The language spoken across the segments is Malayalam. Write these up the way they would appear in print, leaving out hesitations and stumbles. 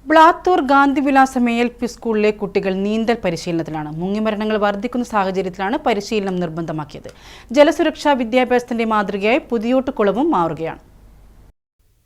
ബ്ലാത്തൂർ ഗാന്ധിവിലാസം ALP സ്കൂളിലെ കുട്ടികൾ നീന്തൽ പരിശീലനത്തിലാണ്. മുങ്ങിമരണങ്ങൾ വർദ്ധിക്കുന്ന സാഹചര്യത്തിലാണ് പരിശീലനം നിർബന്ധമാക്കിയത്. ജലസുരക്ഷാ വിദ്യാഭ്യാസത്തിന്റെ മാതൃകയായി പുതിയോട്ടുകുളവും മാറുകയാണ്.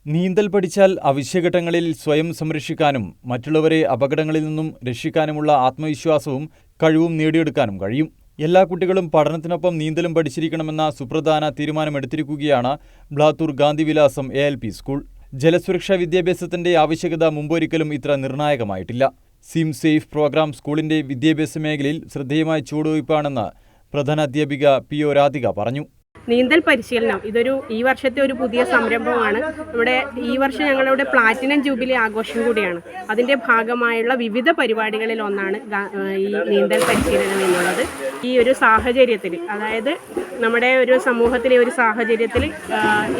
നീന്തൽ പഠിച്ചാൽ അവശ്യഘട്ടങ്ങളിൽ സ്വയം സംരക്ഷിക്കാനും മറ്റുള്ളവരെ അപകടങ്ങളിൽ നിന്നും രക്ഷിക്കാനുമുള്ള ആത്മവിശ്വാസവും കഴിവും നേടിയെടുക്കാനും കഴിയും. എല്ലാ കുട്ടികളും പഠനത്തിനൊപ്പം നീന്തലും പഠിച്ചിരിക്കണമെന്ന സുപ്രധാന തീരുമാനമെടുത്തിരിക്കുകയാണ് ബ്ലാത്തൂർ ഗാന്ധിവിലാസം ALP സ്കൂൾ. ജലസുരക്ഷാ വിദ്യാഭ്യാസത്തിന്റെ ആവശ്യകത മുമ്പൊരിക്കലും ഇത്ര നിർണായകമായിട്ടില്ല. സിം സേഫ് പ്രോഗ്രാം സ്കൂളിന്റെ വിദ്യാഭ്യാസ മേഖലയിൽ ശ്രദ്ധേയമായ ചുവടുവയ്പ്പാണെന്ന് പ്രധാനാധ്യാപിക PO രാധിക പറഞ്ഞു. നീന്തൽ പരിശീലനം ഈ വർഷത്തെ ഒരു പുതിയ സംരംഭമാണ്. ഈ വർഷം ഞങ്ങളുടെ പ്ലാറ്റിനം ജൂബിലി ആഘോഷം കൂടിയാണ്. അതിൻ്റെ ഭാഗമായുള്ള വിവിധ പരിപാടികളിൽ ഒന്നാണ് ഈ നീന്തൽ പരിശീലനം എന്നുള്ളത്. ഈ ഒരു സാഹചര്യത്തിൽ, അതായത് നമ്മുടെ ഒരു സമൂഹത്തിലെ ഒരു സാഹചര്യത്തിൽ,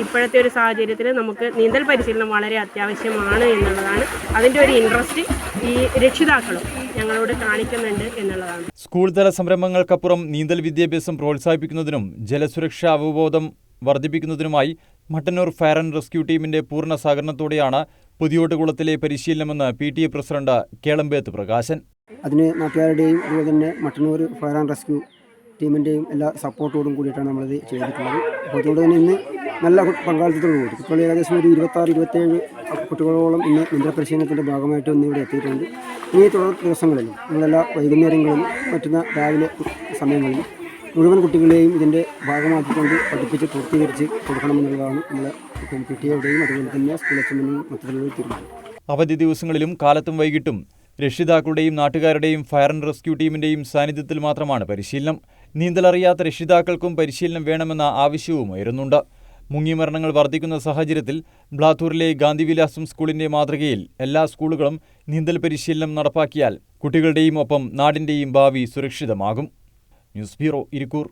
ഇപ്പോഴത്തെ ഒരു സാഹചര്യത്തിൽ നമുക്ക് നീന്തൽ പരിശീലനം വളരെ അത്യാവശ്യമാണ് എന്നുള്ളതാണ്. അതിൻ്റെ ഒരു ഇൻട്രസ്റ്റ് ഈ രക്ഷിതാക്കളും ഞങ്ങളോട് കാണിക്കുന്നുണ്ട് എന്നുള്ളതാണ്. സ്കൂൾ തല സംരംഭങ്ങൾക്കപ്പുറം നീന്തൽ വിദ്യാഭ്യാസം പ്രോത്സാഹിപ്പിക്കുന്നതിനും ജലസുരക്ഷാ അവബോധം വർദ്ധിപ്പിക്കുന്നതിനുമായി മട്ടന്നൂർ ഫയർ ആൻഡ് റെസ്ക്യൂ ടീമിന്റെ പൂർണ്ണ സഹകരണത്തോടെയാണ് പുതിയോട്ടുകുളത്തിലെ പരിശീലനമെന്ന് PTA പ്രസിഡന്റ് കേളമ്പേത്ത് പ്രകാശൻ. അതിന് നാട്ടുകാരുടെയും അതുപോലെ തന്നെ മട്ടന്നൂർ ഫയർ ആൻഡ് റെസ്ക്യൂ ടീമിൻ്റെയും എല്ലാ സപ്പോർട്ടോടും കൂടിയിട്ടാണ് നമ്മളിത് ചെയ്തിട്ടുള്ളത്. അപ്പോൾ അതുകൊണ്ട് തന്നെ ഇന്ന് നല്ല പങ്കാളിത്തത്തോടു കൂടി ഇപ്പോൾ ഏകദേശം ഒരു 26-27 കുട്ടികളോളം ഇന്ന് നീന്തൽ പരിശീലനത്തിൻ്റെ ഭാഗമായിട്ട് ഇന്ന് ഇവിടെ എത്തിയിട്ടുണ്ട്. ഈ തുടർ ദിവസങ്ങളിലും നമ്മളെല്ലാ വൈകുന്നേരങ്ങളിലും മറ്റുന്ന രാവിലെ സമയങ്ങളിലും മുഴുവൻ കുട്ടികളെയും ഇതിൻ്റെ ഭാഗമാക്കിക്കൊണ്ട് പഠിപ്പിച്ച് പൂർത്തീകരിച്ച് കൊടുക്കണമെന്നുള്ളതാണ് നമ്മളെ PTA-യുടെയും അതുപോലെ തന്നെ സ്കൂൾ അച്ഛനും മറ്റുള്ള തീരുമാനം. അവധി ദിവസങ്ങളിലും കാലത്തും വൈകിട്ടും രക്ഷിതാക്കളുടെയും നാട്ടുകാരുടെയും ഫയർ ആൻഡ് റെസ്ക്യൂ ടീമിന്റെയും സാന്നിധ്യത്തിൽ മാത്രമാണ് പരിശീലനം. നീന്തലറിയാത്ത രക്ഷിതാക്കൾക്കും പരിശീലനം വേണമെന്ന ആവശ്യവും ഉയരുന്നുണ്ട്. മുങ്ങിമരണങ്ങൾ വർദ്ധിക്കുന്ന സാഹചര്യത്തിൽ ബ്ലാത്തൂരിലെ ഗാന്ധിവിലാസം സ്കൂളിന്റെ മാതൃകയിൽ എല്ലാ സ്കൂളുകളും നീന്തൽ പരിശീലനം നടപ്പാക്കിയാൽ കുട്ടികളുടെയും ഒപ്പം നാടിന്റെയും ഭാവി സുരക്ഷിതമാകും. News bureau, Irikkur.